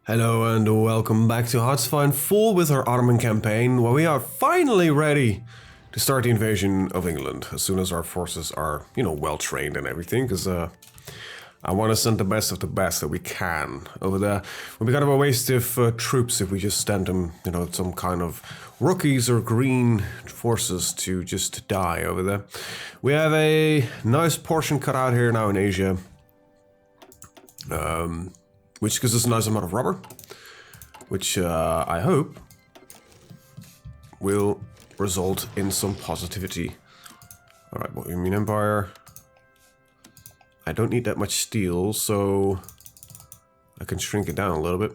Hello and welcome back to HoI4 with our Ottoman campaign, where we are finally ready to start the invasion of England as soon as our forces are, well trained and everything, because I want to send the best of the best that we can over there. We'll be kind of a waste of troops if we just send them, some kind of rookies or green forces to just die over there. We have a nice portion cut out here now in Asia. Which gives us a nice amount of rubber, which I hope will result in some positivity. Alright, Ottoman Empire. I don't need that much steel, so I can shrink it down a little bit.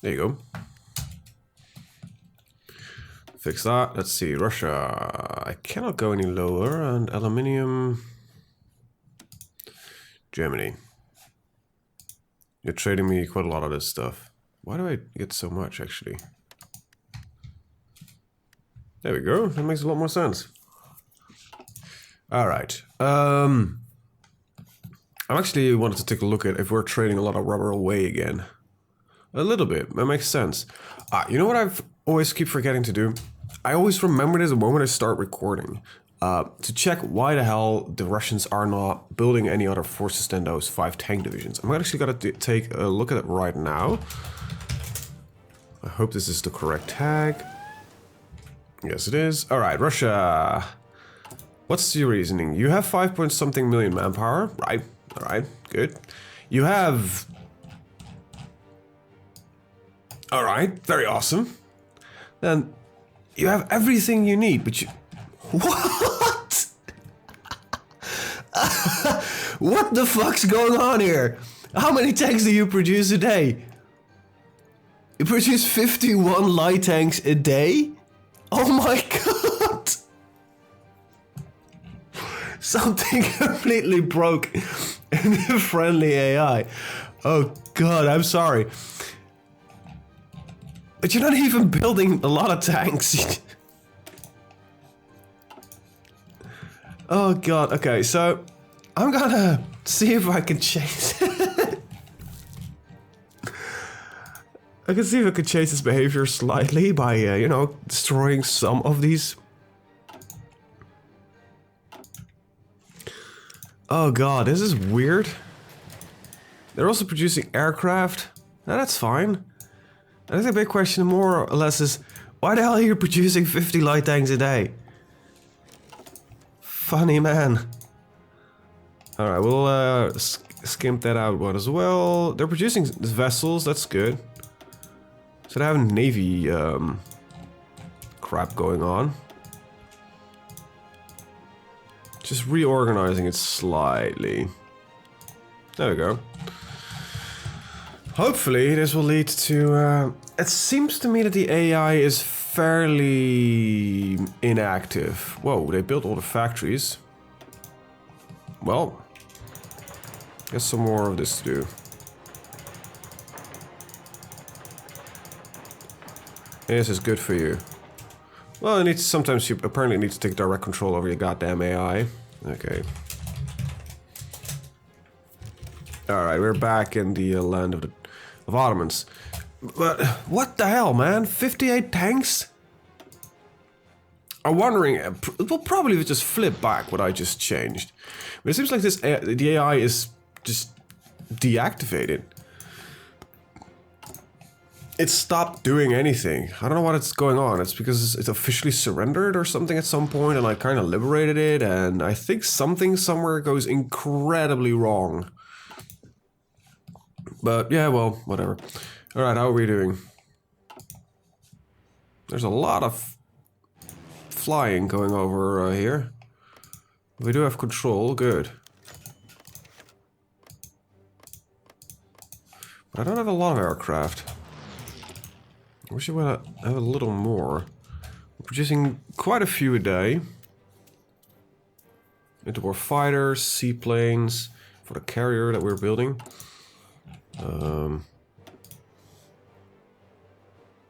There you go. Fix that. Let's see, Russia. I cannot go any lower, and aluminium. Germany. You're trading me quite a lot of this stuff. Why do I get so much, actually? There we go. That makes a lot more sense. Alright. I actually wanted to take a look at if we're trading a lot of rubber away again. A little bit. That makes sense. You know what I've always keep forgetting to do? I always remember this the moment I start recording. To check why the hell the Russians are not building any other forces than those 5 tank divisions. I'm actually gonna take a look at it right now. I hope this is the correct tag. Yes, it is. Alright, Russia. What's your reasoning? You have 5 point something million manpower. Right. Alright, good. You have... Alright, very awesome. Then you have everything you need, but you... What? What the fuck's going on here? How many tanks do you produce a day? You produce 51 light tanks a day? Oh my god! Something completely broke in the friendly AI. Oh god, I'm sorry. But you're not even building a lot of tanks. Oh god, okay, so I'm gonna see if I can change it. I can see if I can change this behavior slightly by, destroying some of these. Oh god, this is weird. They're also producing aircraft. Now that's fine. I think the big question more or less is, why the hell are you producing 50 light tanks a day? Funny man. Alright, we'll skimp that out one as well. They're producing vessels, that's good. So they have navy crap going on. Just reorganizing it slightly. There we go. Hopefully this will lead to... it seems to me that the AI is fairly inactive. Whoa, they built all the factories. Well, guess some more of this to do. This is good for you. Well, it needs, sometimes you apparently need to take direct control over your goddamn AI. Okay. Alright, we're back in the land of Ottomans. But what the hell, man? 58 tanks? I'm wondering, it will probably just flip back what I just changed. But it seems like this the AI is just deactivated. It stopped doing anything. I don't know what it's going on. It's because it's officially surrendered or something at some point, and I kind of liberated it, and I think something somewhere goes incredibly wrong. But yeah, well, whatever. Alright, how are we doing? There's a lot of flying going over here. We do have control, good. But I don't have a lot of aircraft. I wish I would have a little more. We're producing quite a few a day. Interwar fighters, seaplanes, for the carrier that we're building.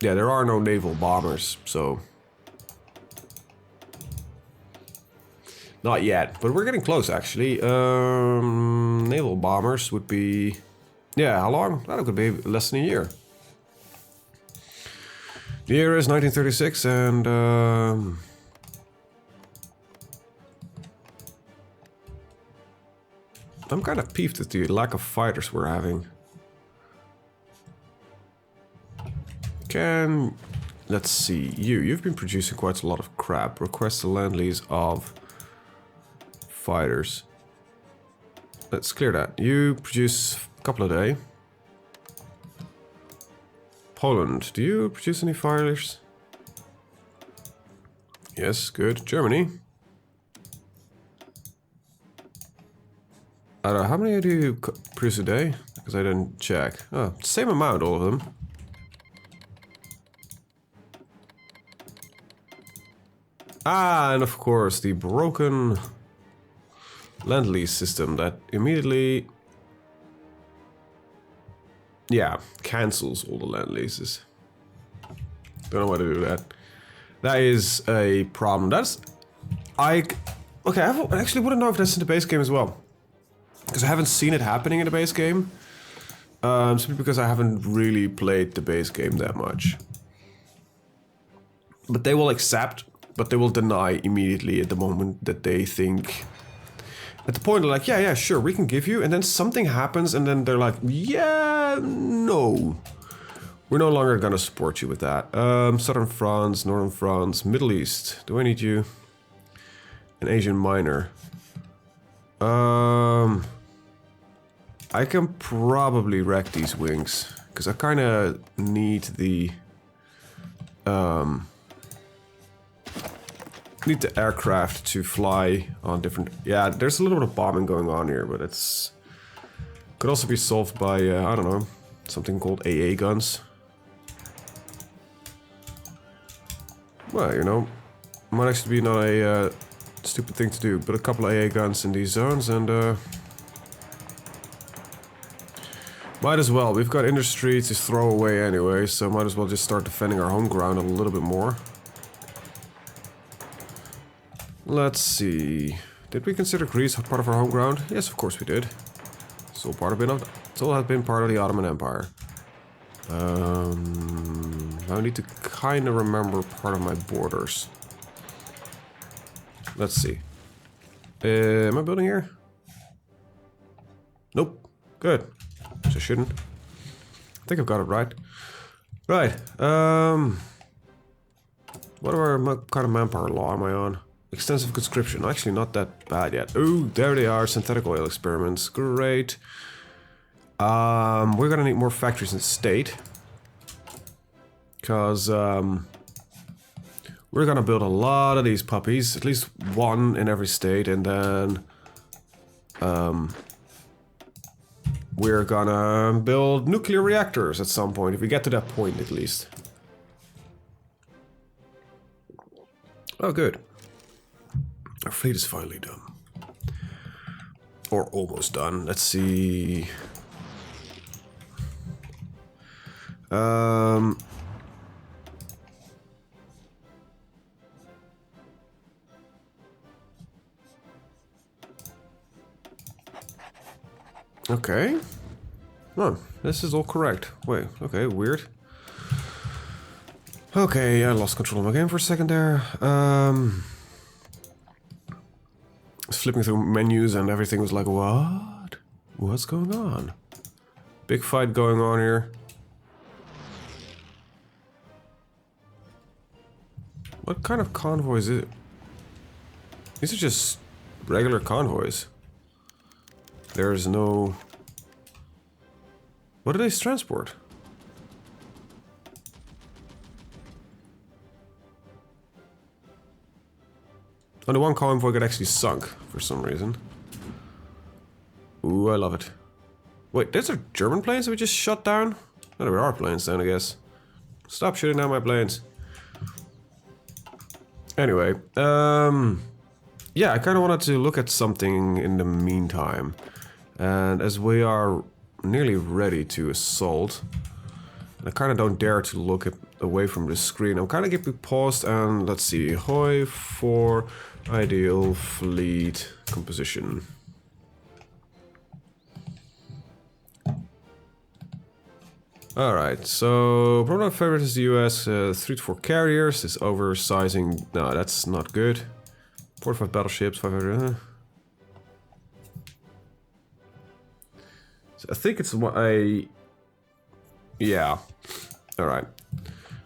Yeah, there are no naval bombers, so... Not yet, but we're getting close, actually. Naval bombers would be... Yeah, how long? That could be less than a year. The year is 1936, and I'm kind of peeved at the lack of fighters we're having. Let's see, you've been producing quite a lot of crap. Request the land lease of fighters. Let's clear that. You produce a couple a day. Poland, do you produce any fighters? Yes, good. Germany. I don't know, how many do you produce a day? Because I didn't check. Oh, same amount, all of them. Ah, and of course, the broken land lease system that immediately, yeah, cancels all the land leases. Don't know why to do that. That is a problem. Okay, I actually wouldn't know if that's in the base game as well. Because I haven't seen it happening in the base game. Simply because I haven't really played the base game that much. But they will accept, but they will deny immediately at the moment that they think... At the point they're like, yeah, sure, we can give you, and then something happens, and then they're like, yeah, no. We're no longer gonna support you with that. Southern France, Northern France, Middle East. Do I need you? An Asian minor. I can probably wreck these wings, because I kind of need the... need the aircraft to fly on different... Yeah, there's a little bit of bombing going on here, but it's... Could also be solved by, I don't know, something called AA guns. Well, you know, might actually be not a stupid thing to do, but a couple of AA guns in these zones and might as well. We've got industry to throw away anyway, so might as well just start defending our home ground a little bit more. Let's see. Did we consider Greece part of our home ground? Yes, of course we did. It's all part of the Ottoman Empire. I need to kind of remember part of my borders. Let's see. Am I building here? Nope. Good. So I shouldn't. I think I've got it right. Right. What kind of manpower law am I on? Extensive conscription. Actually, not that bad yet. Ooh, there they are. Synthetic oil experiments. Great. We're gonna need more factories in the state. Because, we're gonna build a lot of these puppies. At least one in every state, and then... we're gonna build nuclear reactors at some point, if we get to that point at least. Oh, good. Our fleet is finally done. Or almost done. Let's see... Okay. Oh, this is all correct. Wait, okay, weird. Okay, I lost control of my game for a second there. Flipping through menus and everything was like, what? What's going on? Big fight going on here. What kind of convoys is it? These are just regular convoys. There's no... What do they transport? Oh, the one convoy got actually sunk for some reason. Ooh, I love it. Wait, those are German planes that we just shot down? Oh, there are planes then, I guess. Stop shooting down my planes. Anyway, yeah, I kind of wanted to look at something in the meantime. And as we are nearly ready to assault, and I kind of don't dare to look away from the screen, I'm kind of keeping paused and let's see, HoI4 ideal fleet composition. Alright, so problem of favorite is the US, 3 to 4 carriers, this oversizing, no, that's not good. 45 battleships, 500, So I think it's what yeah, alright.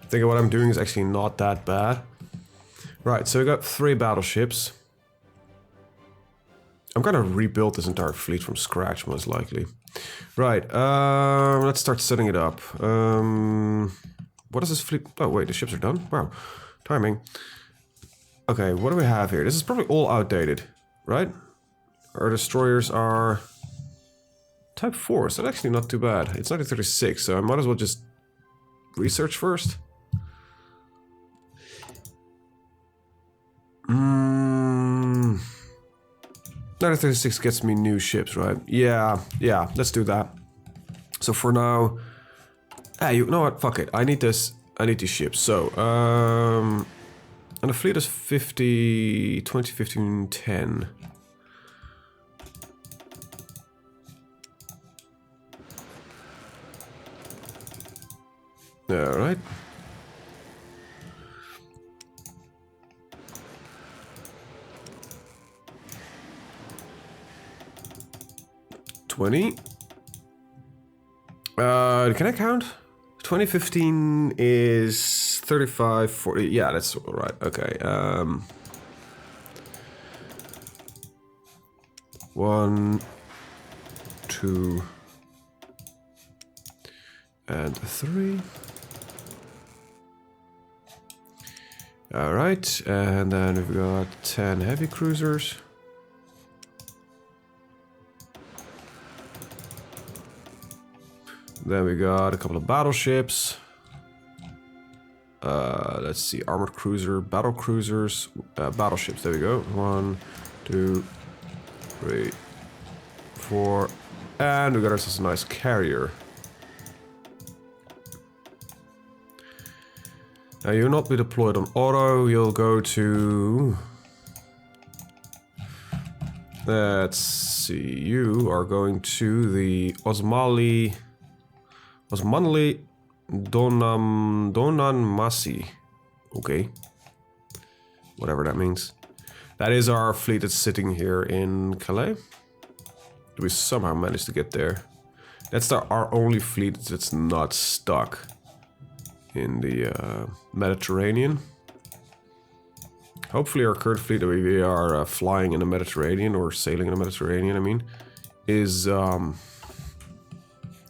I think what I'm doing is actually not that bad. Right, so we got 3 battleships. I'm gonna rebuild this entire fleet from scratch, most likely. Right, let's start setting it up. What is this fleet? Oh wait, the ships are done? Wow, timing. Okay, what do we have here? This is probably all outdated, right? Our destroyers are Type 4, so that's actually not too bad. It's 1936, so I might as well just research first. 1936 gets me new ships, right? Yeah, let's do that. So for now, hey, you know what? Fuck it. I need this. I need these ships. So, and the fleet is 50, 20, 15, 10. All right. Can I count? 2015 is 35, 40. Yeah, that's all right. Okay. 1, 2, and 3. All right, and then we've got 10 heavy cruisers. Then we got a couple of battleships. Let's see, armored cruiser, battle cruisers, battleships. There we go. 1, 2, 3, 4, and we got ourselves a nice carrier. Now you'll not be deployed on auto. You'll go to. Let's see. You are going to the Osmanli Donanmasi. Okay. Whatever that means. That is our fleet that's sitting here in Calais. We somehow managed to get there. That's our only fleet that's not stuck in the Mediterranean. Hopefully our current fleet that we are flying in the Mediterranean, or sailing in the Mediterranean, I mean, is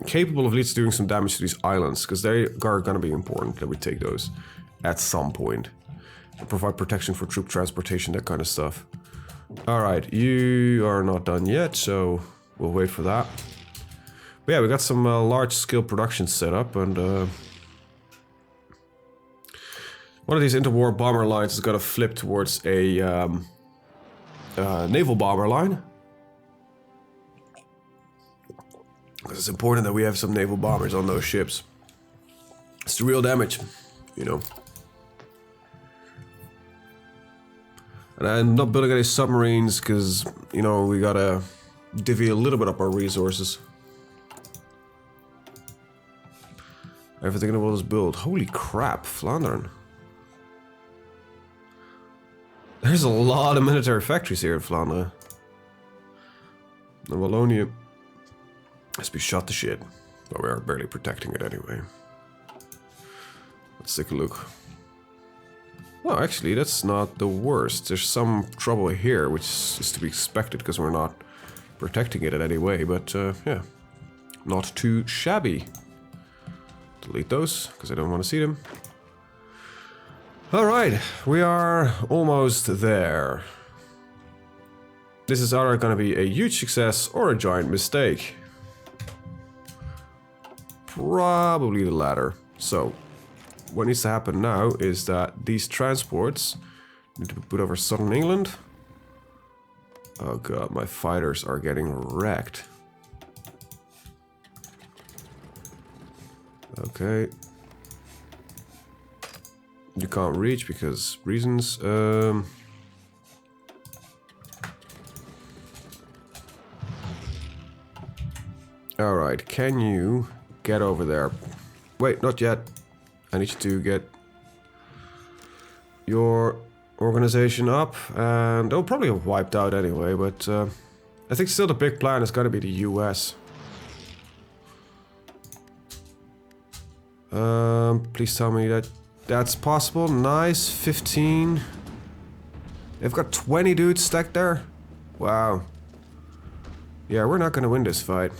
capable of at least doing some damage to these islands, because they are going to be important that we take those at some point. And provide protection for troop transportation, that kind of stuff. Alright, you are not done yet, so we'll wait for that. But yeah, we got some large-scale production set up, and one of these interwar bomber lines is going to flip towards a naval bomber line. Because it's important that we have some naval bombers on those ships. It's the real damage, you know. And I'm not building any submarines because, you know, we gotta divvy a little bit up our resources. Everything in the world is built. Holy crap, Flandern. There's a lot of military factories here in Flanders. And Wallonia has been shot to shit. But we are barely protecting it anyway. Let's take a look. Well, actually, that's not the worst. There's some trouble here, which is to be expected because we're not protecting it in any way. But, yeah, not too shabby. Delete those, because I don't want to see them. Alright, we are almost there. This is either going to be a huge success or a giant mistake. Probably the latter. So, what needs to happen now is that these transports need to be put over southern England. Oh god, my fighters are getting wrecked. Okay. You can't reach because reasons. Alright, can you get over there? Wait, not yet. I need you to get your organization up, and they'll probably have wiped out anyway, but I think still the big plan is gonna be the US. Please tell me that that's possible. Nice, 15. They've got 20 dudes stacked there. Wow. Yeah, we're not gonna win this fight.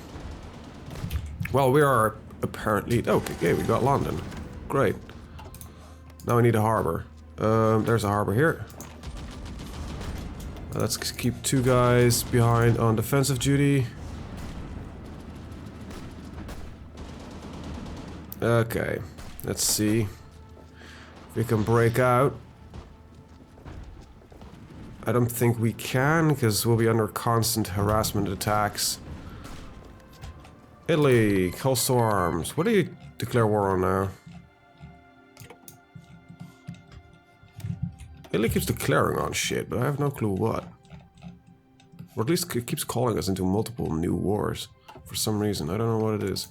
Well, we are apparently... Okay, we got London. Great. Now we need a harbor. There's a harbor here. Let's keep 2 guys behind on defensive duty. Okay, let's see if we can break out. I don't think we can, because we'll be under constant harassment attacks. Italy, coastal arms. What do you declare war on now? Italy keeps declaring on shit, but I have no clue what. Or at least it keeps calling us into multiple new wars. For some reason, I don't know what it is.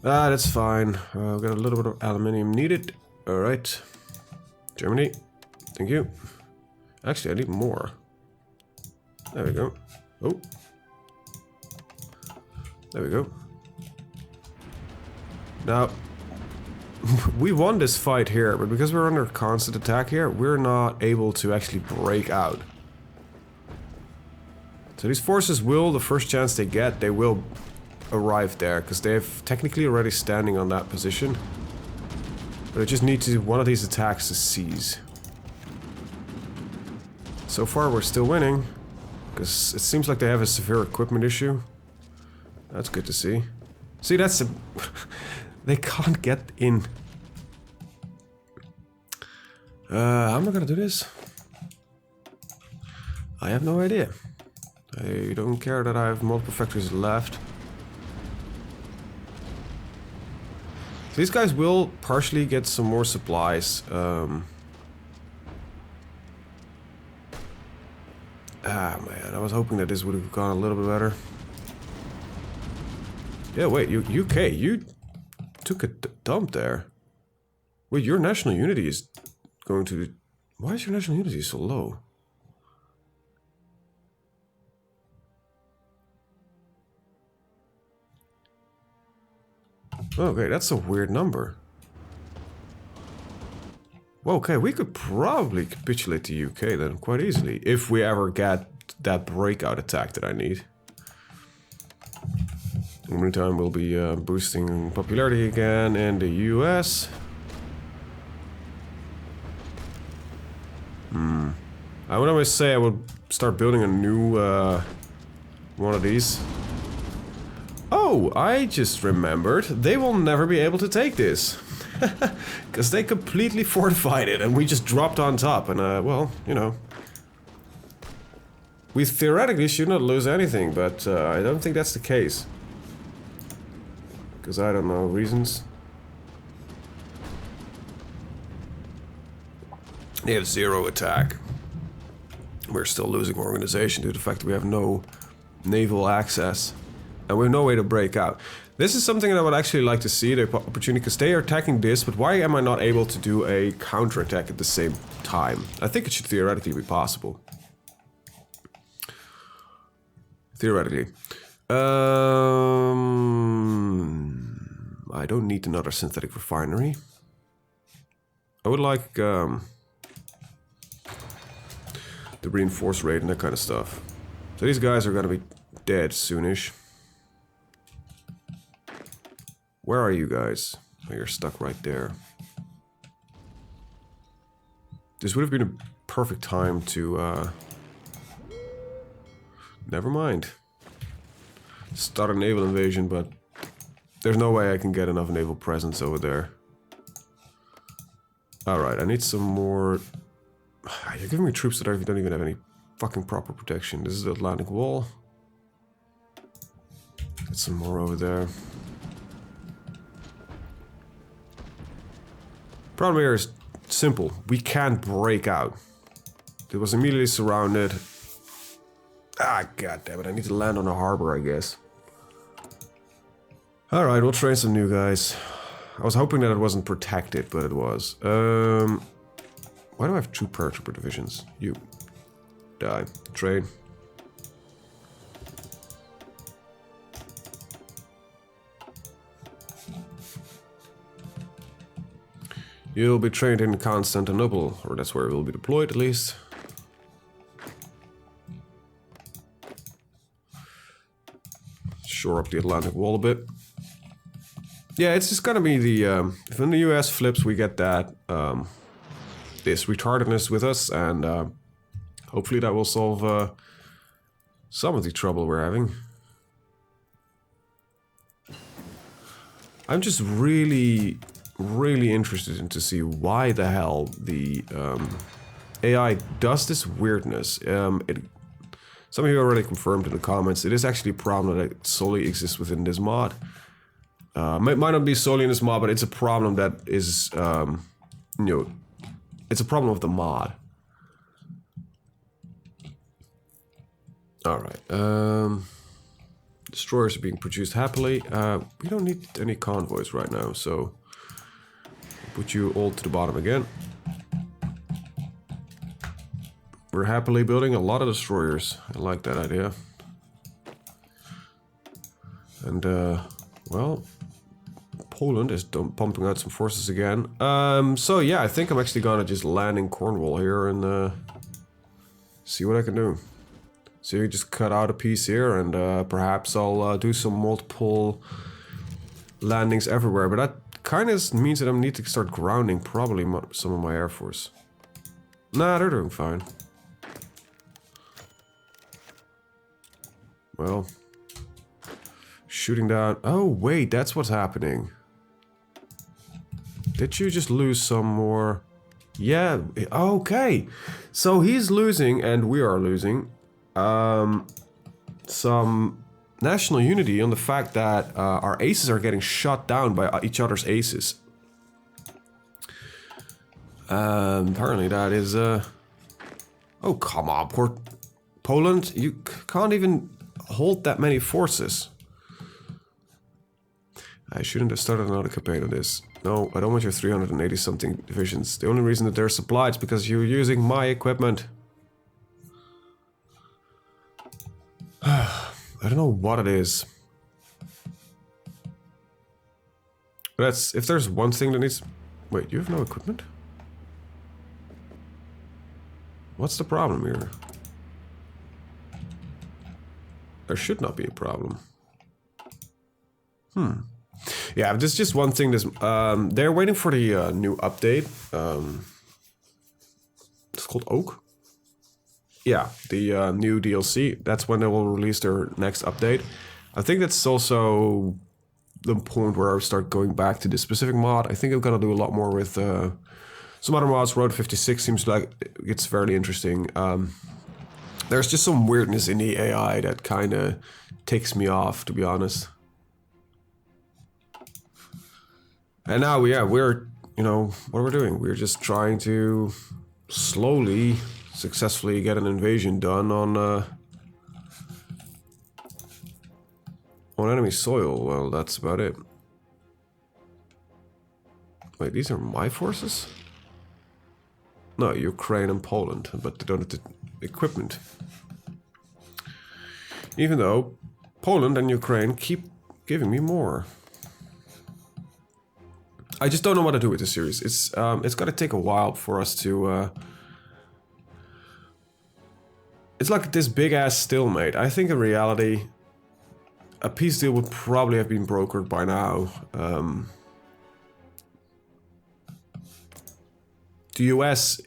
Ah, that's fine. We've got a little bit of aluminium needed. Alright. Germany. Thank you. Actually, I need more. There we go. Oh. There we go. Now, we won this fight here, but because we're under constant attack here, we're not able to actually break out. So these forces will, the first chance they get, they will arrive there, because they've technically already standing on that position. But I just need to one of these attacks to seize. So far we're still winning, because it seems like they have a severe equipment issue. That's good to see. See, that's a... they can't get in. How am I gonna do this? I have no idea. I don't care that I have multiple factories left. These guys will partially get some more supplies. Ah, man, I was hoping that this would have gone a little bit better. Yeah, wait, UK, you took a dump there. Wait, your national unity is going to... Why is your national unity so low? Okay, that's a weird number. Well, okay, we could probably capitulate the UK then quite easily, if we ever get that breakout attack that I need. In the meantime, we'll be boosting popularity again in the US. I would always say I would start building a new one of these. Oh, I just remembered. They will never be able to take this. Because they completely fortified it and we just dropped on top and, well, you know. We theoretically should not lose anything, but I don't think that's the case. Because I don't know reasons. They have 0 attack. We're still losing organization due to the fact that we have no naval access. And we have no way to break out. This is something that I would actually like to see, the opportunity, because they are attacking this, but why am I not able to do a counterattack at the same time? I think it should theoretically be possible. Theoretically. I don't need another synthetic refinery. I would like the reinforced raid and that kind of stuff. So these guys are gonna be dead soonish. Where are you guys? Oh, you're stuck right there. This would have been a perfect time to, never mind. Start a naval invasion, but there's no way I can get enough naval presence over there. Alright, I need some more... You're giving me troops that don't even have any fucking proper protection. This is the Atlantic Wall. Get some more over there. Problem here is simple. We can't break out. It was immediately surrounded. Ah, goddammit, I need to land on a harbor, I guess. Alright, we'll train some new guys. I was hoping that it wasn't protected, but it was. Why do I have 2 paratrooper divisions? You. Die. Train. You'll be trained in Constantinople, or that's where it will be deployed at least. Shore up the Atlantic wall a bit. Yeah, it's just gonna be the, if when the US flips, we get that, this retardedness with us, and hopefully that will solve some of the trouble we're having. I'm just really interested in to see why the hell the AI does this weirdness. Some of you already confirmed in the comments, it is actually a problem that solely exists within this mod. Might not be solely in this mod, but it's a problem that is, you know, it's a problem of the mod. Alright, destroyers are being produced happily. We don't need any convoys right now, so put you all to the bottom again. We're happily building a lot of destroyers. I like that idea. And, well, Poland is pumping out some forces again. So yeah, I think I'm actually gonna just land in Cornwall here and see what I can do. So you just cut out a piece here, and perhaps I'll do some multiple landings everywhere. But that kind of means that I need to start grounding probably some of my air force. Nah, they're doing fine. Well, shooting down. Oh wait, that's what's happening. Did you just lose some more? Yeah, okay. So he's losing and we are losing some national unity on the fact that our aces are getting shot down by each other's aces. Apparently that is oh come on, poor Poland, you can't even hold that many forces. I shouldn't have started another campaign on this. No, I don't want your 380 something divisions. The only reason that they're supplied is because you're using my equipment. I don't know what it is. But that's, if there's one thing that needs... Wait, you have no equipment? What's the problem here? There should not be a problem. Yeah, there's just one thing. This they're waiting for the new update. It's called Oak. Yeah, the new DLC. That's when they will release their next update. I think that's also the point where I start going back to this specific mod. I think I'm gonna do a lot more with some other mods. Road 56 seems like it's fairly interesting. There's just some weirdness in the AI that kind of takes me off, to be honest. And now, yeah, we're, you know, what we're doing. We're just trying to slowly, successfully get an invasion done on enemy soil. Well, that's about it. Wait, these are my forces? No, Ukraine and Poland, but they don't have the equipment. Even though Poland and Ukraine keep giving me more. I just don't know what to do with this series. It's gonna take a while for us to it's like this big ass stalemate. I think in reality a peace deal would probably have been brokered by now. The US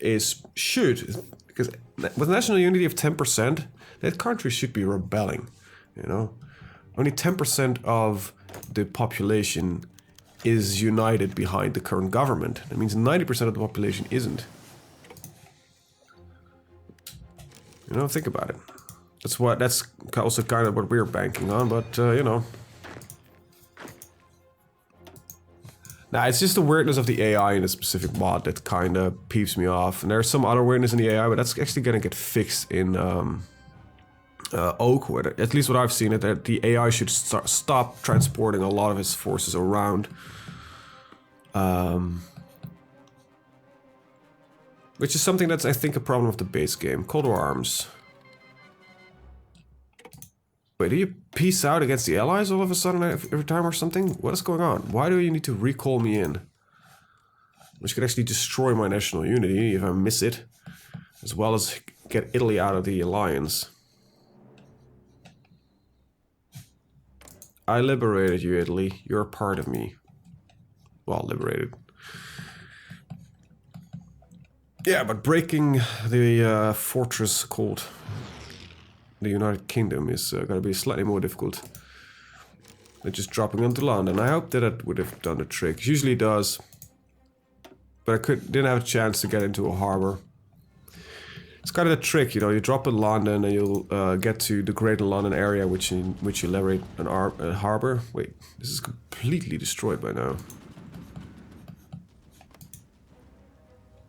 should, because with national unity of 10%, that country should be rebelling, you know? Only 10% of the population is united behind the current government. That means 90% of the population isn't. You know, think about it. That's also kind of what we're banking on, but you know. Nah, it's just the weirdness of the AI in a specific mod that kind of peeves me off. And there's some other weirdness in the AI, but that's actually gonna get fixed in oak, where at least what I've seen, that the AI should stop transporting a lot of its forces around. Which is something that's, I think, a problem of the base game. Cold War arms. Wait, do you peace out against the allies all of a sudden every time or something? What is going on? Why do you need to recall me in? Which could actually destroy my national unity if I miss it. As well as get Italy out of the alliance. I liberated you, Italy. You're a part of me. Well, liberated. Yeah, but breaking the fortress called the United Kingdom is going to be slightly more difficult than just dropping onto London. I hope that it would have done the trick. It usually does. But I didn't have a chance to get into a harbor. It's kind of the trick, you know, you drop in London and you'll get to the Greater London area, which you liberate a harbor. Wait, this is completely destroyed by now.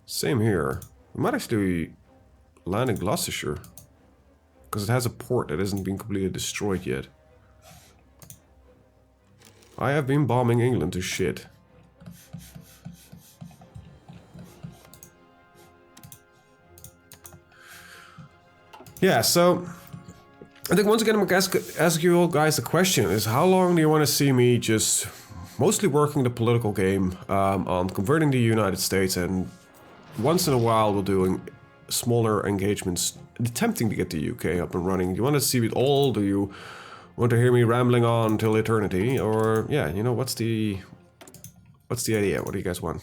Same here. We might actually land in Gloucestershire. Because it has a port that hasn't been completely destroyed yet. I have been bombing England to shit. Yeah, so I think once again I'm going to ask you all guys the question is, how long do you want to see me just mostly working the political game on converting the United States, and once in a while we're doing smaller engagements attempting to get the UK up and running? Do you want to see it all? Do you want to hear me rambling on till eternity? Or yeah, you know, what's the idea? What do you guys want?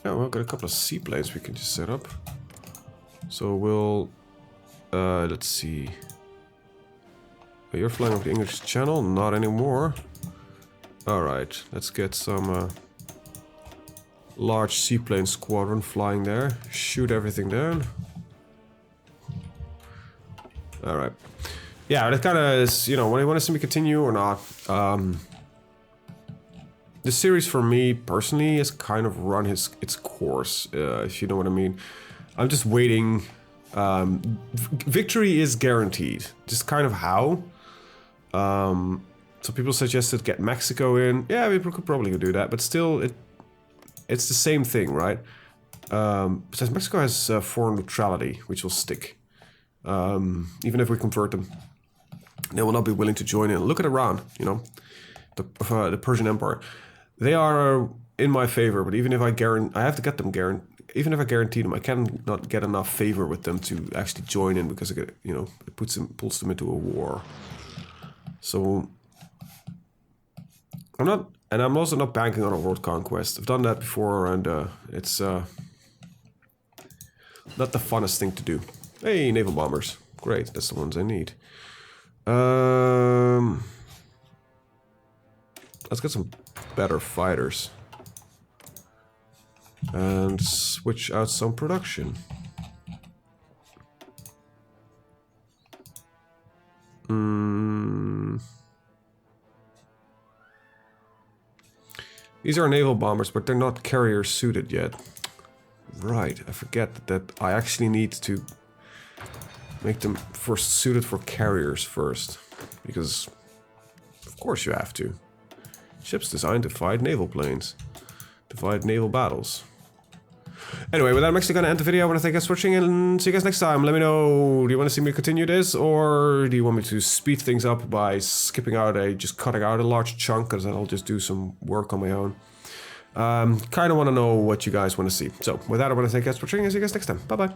Yeah, well, I've got a couple of seaplanes we can just set up. So we'll let's see. You're flying over the English Channel? Not anymore. Alright, let's get some large seaplane squadron flying there. Shoot everything down. Alright. Yeah, that kind of is, you know, when you want to see me continue or not. The series for me personally has kind of run its course, if you know what I mean. I'm just waiting. Victory is guaranteed. Just kind of how. So people suggested get Mexico in. Yeah, we could probably do that, but still, it's the same thing, right? Because Mexico has foreign neutrality, which will stick. Even if we convert them, they will not be willing to join in. Look at Iran, you know, the Persian Empire. They are in my favor, but even if I have to get them even if I guarantee them, I cannot get enough favor with them to actually join in, because it, you know, it pulls them into a war. So I'm also not banking on a world conquest. I've done that before, and it's not the funnest thing to do. Hey, naval bombers, great, that's the ones I need. Let's get some better fighters and switch out some production. These are naval bombers, but they're not carrier suited yet. Right, I forget that I actually need to make them first suited for carriers first, because of course you have to. Ships designed to fight naval planes, to fight naval battles. Anyway, with that, I'm actually going to end the video. I want to thank you guys for watching, and see you guys next time. Let me know, do you want to see me continue this, or do you want me to speed things up by skipping out just cutting out a large chunk, because then I'll just do some work on my own. Kind of want to know what you guys want to see. So, with that, I want to thank you guys for watching, and see you guys next time. Bye-bye.